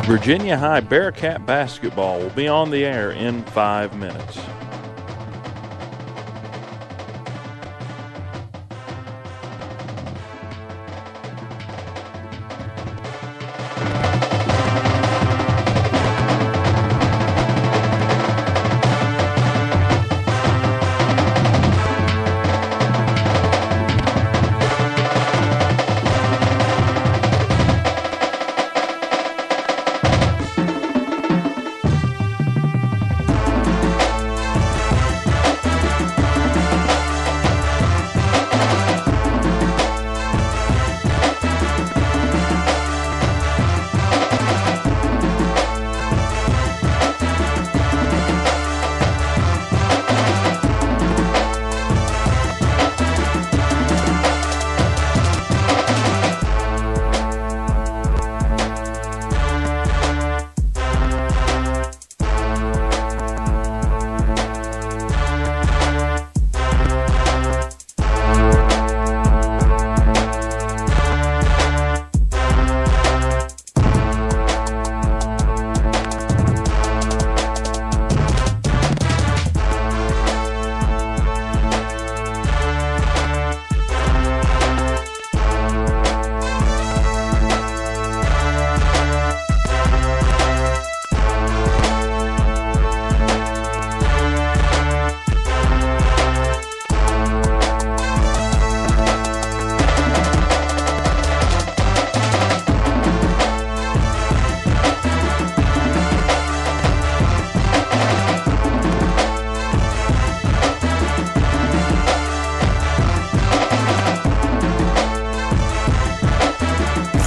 Virginia High Bearcat basketball will be on the air in 5 minutes.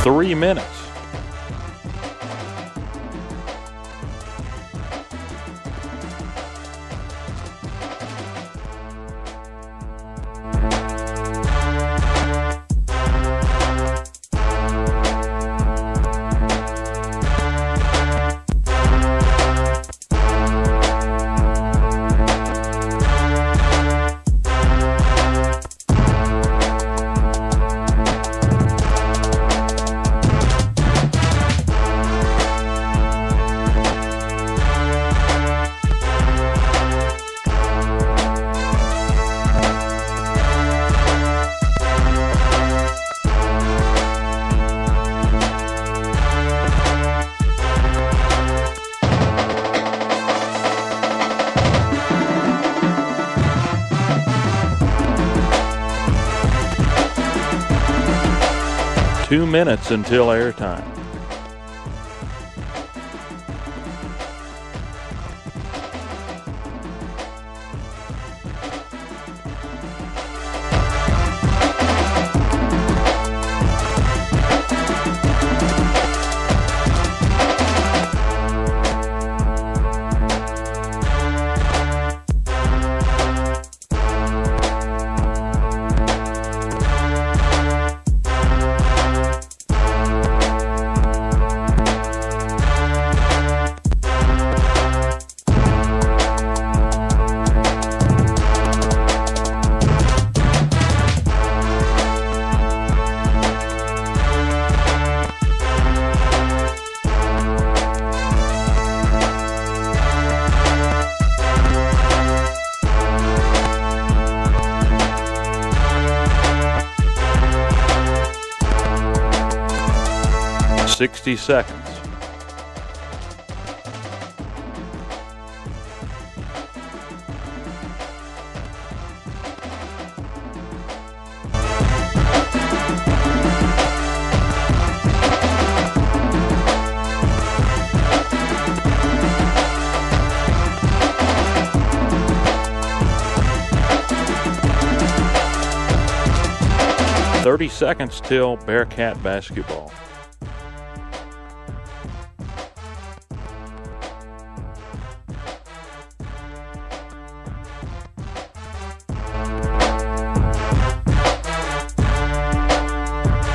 Three minutes. Two minutes until airtime. Sixty seconds. Seconds till Bearcat basketball.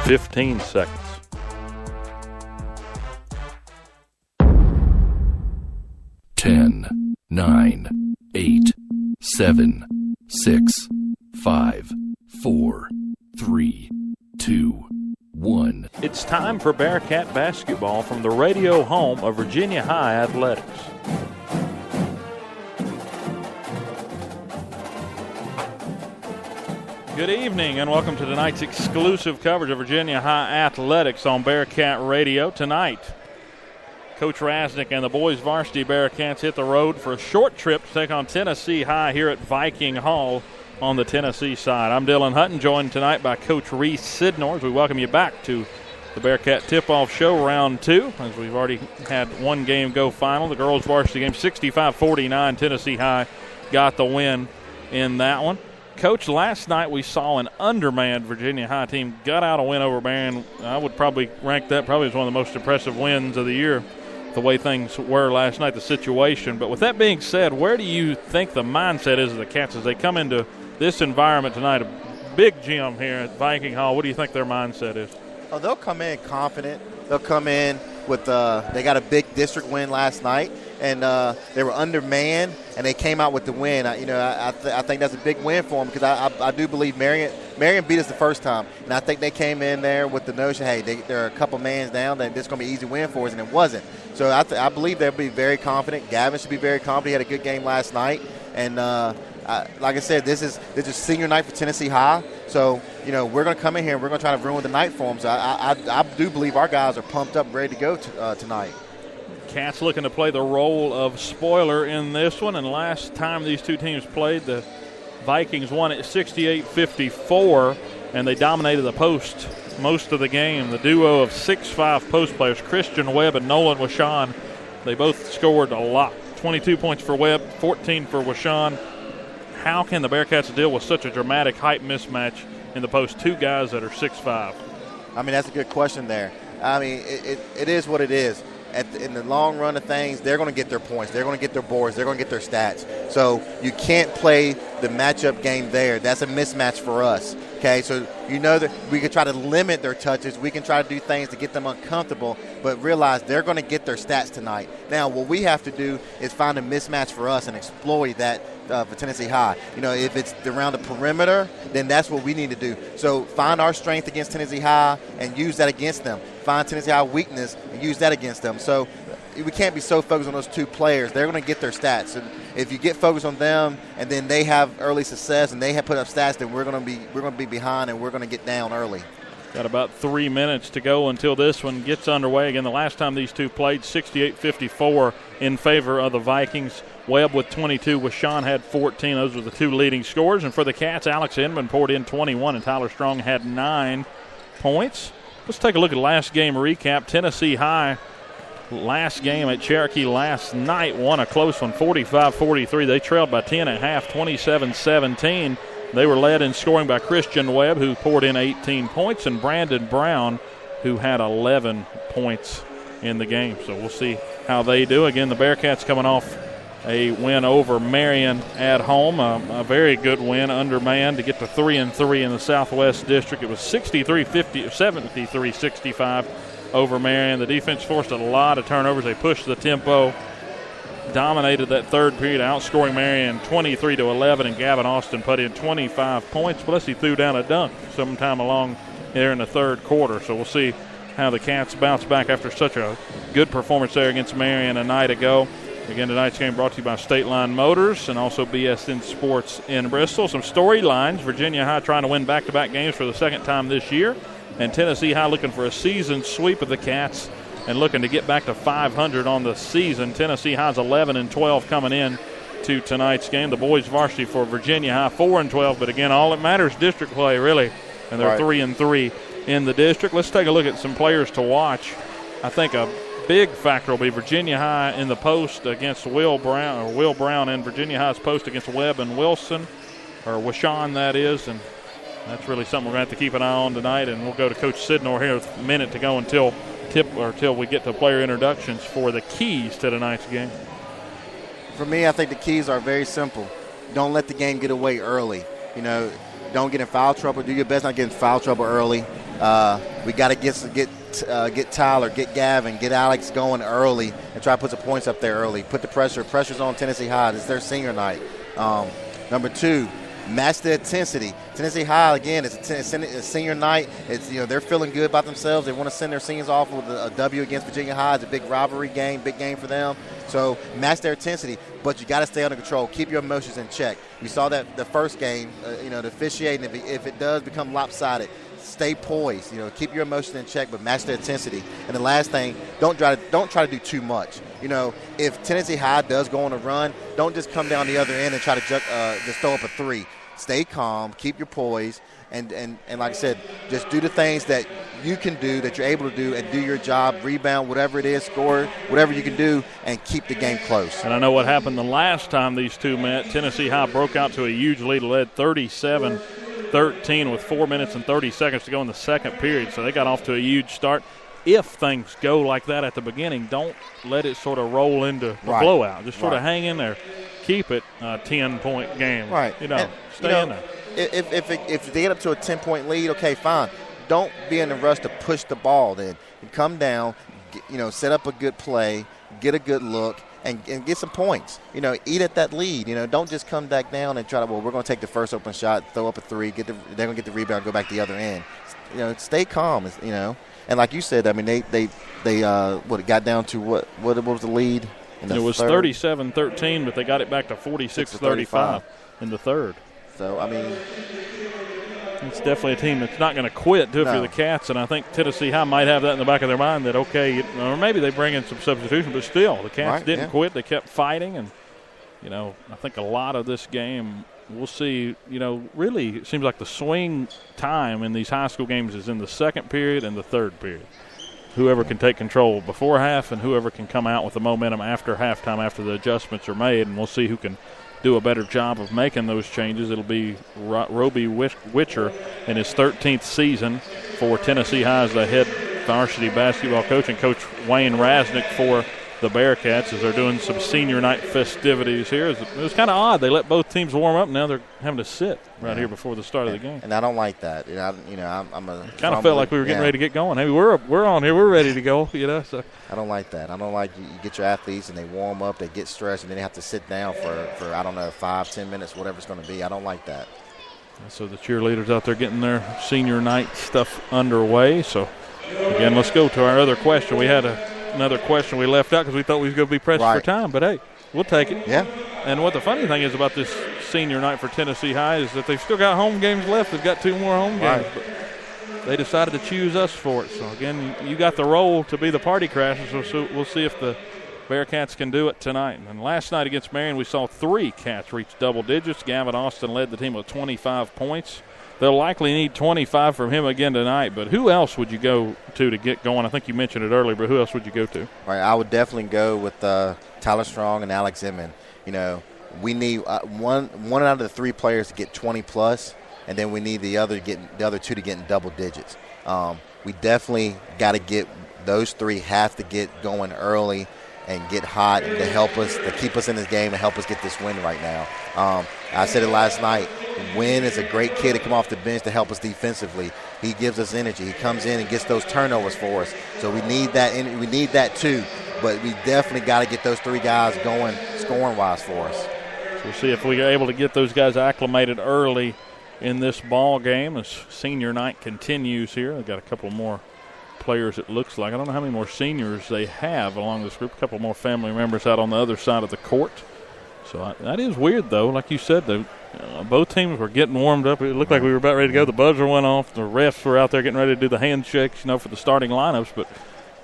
Fifteen seconds. 10, 9, 8, 7, 6, 5, 4, 3, 2, 1. It's time for Bearcat basketball from the radio home of Virginia High Athletics. Good evening and welcome to tonight's exclusive coverage of Virginia High Athletics on Bearcat Radio. Tonight, Coach Rasnick and the boys varsity Bearcats hit the road for a short trip to take on Tennessee High here at Viking Hall on the Tennessee side. I'm Dylan Hutton, joined tonight by Coach Reese Sidnor as we welcome you back to the Bearcat Tip-Off Show Round 2, as we've already had one game go final. The girls varsity game 65-49. Tennessee High got the win in that one. Coach, last night we saw an undermanned Virginia High team gut out a win over Marion. I would probably rank that probably as one of the most impressive wins of the year, the way things were last night, the situation. But with that being said, where do you think the mindset is of the Cats as they come into this environment tonight, a big gym here at Viking Hall? What do you think their mindset is? Oh, they'll come in confident. They'll come in with they got a big district win last night, and they were undermanned, and they came out with the win. I think that's a big win for them because I do believe Marion beat us the first time, and I think they came in there with the notion, hey, they're a couple mans down, that this is going to be an easy win for us, and it wasn't. So I believe they'll be very confident. Gavin should be very confident. He had a good game last night, and like I said, this is senior night for Tennessee High. So, we're going to come in here and we're going to try to ruin the night for them. So I do believe our guys are pumped up and ready to go tonight. Cats looking to play the role of spoiler in this one. And last time these two teams played, the Vikings won at 68-54, and they dominated the post most of the game. The duo of 6'5 post players, Christian Webb and Nolan Washon, they both scored a lot. 22 points for Webb, 14 for Washon. How can the Bearcats deal with such a dramatic height mismatch in the post? Two guys that are 6'5". I mean, that's a good question there. I mean, it is what it is. In the long run of things, they're going to get their points. They're going to get their boards. They're going to get their stats. So you can't play the matchup game there. That's a mismatch for us. Okay, so that we can try to limit their touches. We can try to do things to get them uncomfortable, but realize they're going to get their stats tonight. Now, what we have to do is find a mismatch for us and exploit that for Tennessee High. If it's around the perimeter, then that's what we need to do. So find our strength against Tennessee High and use that against them. Find Tennessee High weakness and use that against them. So we can't be so focused on those two players. They're going to get their stats. And if you get focused on them and then they have early success and they have put up stats, then we're going to be behind and we're going to get down early. Got about 3 minutes to go until this one gets underway. Again, the last time these two played, 68-54 in favor of the Vikings. Webb with 22, Washon had 14. Those were the two leading scorers. And for the Cats, Alex Inman poured in 21, and Tyler Strong had 9 points. Let's take a look at last game recap. Tennessee High, last game at Cherokee last night, won a close one, 45-43. They trailed by 10 at half, 27-17. They were led in scoring by Christian Webb, who poured in 18 points, and Brandon Brown, who had 11 points in the game. So we'll see how they do. Again, the Bearcats coming off a win over Marion at home, a very good win, undermanned to get to 3-3 in the Southwest District. It was 73-65 over Marion. The defense forced a lot of turnovers. They pushed the tempo, dominated that third period, outscoring Marion 23-11, and Gavin Austin put in 25 points. Plus, he threw down a dunk sometime along there in the third quarter. So we'll see how the Cats bounce back after such a good performance there against Marion a night ago. Again, tonight's game brought to you by State Line Motors and also BSN Sports in Bristol. Some storylines: Virginia High trying to win back-to-back games for the second time this year, and Tennessee High looking for a season sweep of the Cats and looking to get back to 500 on the season. Tennessee High's 11-12 coming in to tonight's game. The boys varsity for Virginia High 4-12, but again, all that matters district play really, and they're 3-3 in the district. Let's take a look at some players to watch. I think a big factor will be Virginia High in the post against Will Brown in Virginia High's post against Webb and Wilson, or Washon that is, and that's really something we're going to have to keep an eye on tonight. And we'll go to Coach Sidnor here with a minute to go until we get to player introductions for the keys to tonight's game. For me, I think the keys are very simple. Don't let the game get away early. Don't get in foul trouble. Do your best not to get in foul trouble early. We got to get Tyler, get Gavin, get Alex going early and try to put some points up there early. Put the pressure. Pressure's on Tennessee High. It's their senior night. Number two, match the intensity. Tennessee High, again, it's a senior night. It's, they're feeling good about themselves. They want to send their seniors off with a W against Virginia High. It's a big rivalry game, big game for them. So match their intensity, but you got to stay under control. Keep your emotions in check. We saw that the first game, the officiating, if it does become lopsided, stay poised. Keep your emotions in check, but match the intensity. And the last thing, don't try to do too much. If Tennessee High does go on a run, don't just come down the other end and try to just throw up a three. Stay calm, keep your poise, and like I said, just do the things that you can do, that you're able to do, and do your job, rebound, whatever it is, score, whatever you can do, and keep the game close. And I know what happened the last time these two met. Tennessee High broke out to a huge lead, led 37-13 with 4 minutes and 30 seconds to go in the second period, so they got off to a huge start. If things go like that at the beginning, don't let it sort of roll into a blowout. Just sort of hang in there. Keep it a 10-point game. Right. Stay in there. If they get up to a 10-point lead, okay, fine. Don't be in a rush to push the ball then. You come down, set up a good play, get a good look, and get some points. Eat at that lead. Don't just come back down and try to, we're going to take the first open shot, throw up a three, they're going to get the rebound, go back the other end. Stay calm, And like you said, I mean, they got down to what was the lead? It was 37-13, but they got it back to 46-35 in the third. So, I mean, it's definitely a team that's not going to quit, too, if you're the Cats. And I think Tennessee High might have that in the back of their mind that, okay, or maybe they bring in some substitution, but still, the Cats didn't quit. They kept fighting. And, I think a lot of this game we'll see, really it seems like the swing time in these high school games is in the second period and the third period. Whoever can take control before half and whoever can come out with the momentum after halftime after the adjustments are made, and we'll see who can do a better job of making those changes. It'll be Roby Witcher in his 13th season for Tennessee High as the head varsity basketball coach, and Coach Wayne Rasnick for the Bearcats as they're doing some senior night festivities here. It was kind of odd. They let both teams warm up. Now they're having to sit right here before the start of the game. And I don't like that. I'm kind of felt like we were getting ready to get going. Hey, we're on here. We're ready to go. So I don't like that. I don't like you get your athletes and they warm up, they get stressed, and then they have to sit down for I don't know 5-10 minutes, whatever it's going to be. I don't like that. So the cheerleaders out there getting their senior night stuff underway. So again, let's go to our other question. We had another question we left out because we thought we was going to be pressed for time, but hey, we'll take it. Yeah. And what the funny thing is about this senior night for Tennessee High is that they've still got home games left. They've got 2 more home games, but they decided to choose us for it. So again, you got the role to be the party crashers. So we'll see if the Bearcats can do it tonight. And last night against Marion, we saw 3 Cats reach double digits. Gavin Austin led the team with 25 points. They'll likely need 25 from him again tonight, but who else would you go to get going? I think you mentioned it earlier, but who else would you go to? Right, I would definitely go with Tyler Strong and Alex Inman. We need one out of the 3 players to get 20+, and then we need the other 2 to get in double digits. We definitely got to get those 3 have to get going early and get hot and to help us, to keep us in this game and help us get this win right now. I said it last night. Wynn is a great kid to come off the bench to help us defensively. He gives us energy. He comes in and gets those turnovers for us. So we need that. We need that too. But we definitely got to get those 3 guys going scoring-wise for us. So we'll see if we are able to get those guys acclimated early in this ball game as senior night continues here. They've got a couple more players, it looks like. I don't know how many more seniors they have along this group. A couple more family members out on the other side of the court. So that is weird, though. Like you said, both teams were getting warmed up. It looked like we were about ready to go. The buzzer went off. The refs were out there getting ready to do the handshakes, for the starting lineups. But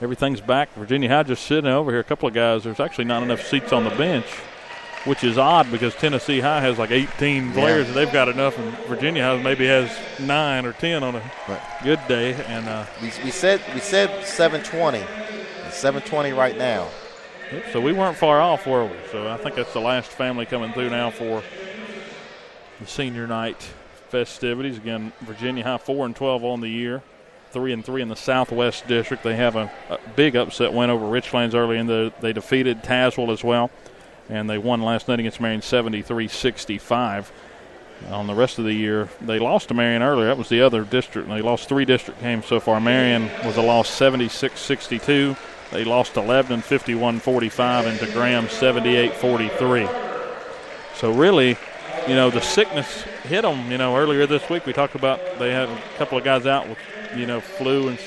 everything's back. Virginia High just sitting over here. A couple of guys. There's actually not enough seats on the bench, which is odd because Tennessee High has like 18 players, and they've got enough. And Virginia High maybe has 9 or 10 on a good day. And we said 720. It's 720 right now. Yep, so we weren't far off, were we? So I think that's the last family coming through now for the senior night festivities. Again, Virginia High 4-12 on the year, 3-3 in the Southwest District. They have a big upset win over Richlands early, and they defeated Tazewell as well, and they won last night against Marion 73-65. On the rest of the year, they lost to Marion earlier. That was the other district, and they lost 3 district games so far. Marion was a loss 76-62. They lost 11, 51-45, and to Graham 78-43. So really, the sickness hit them. Earlier this week we talked about they had a couple of guys out with, flu and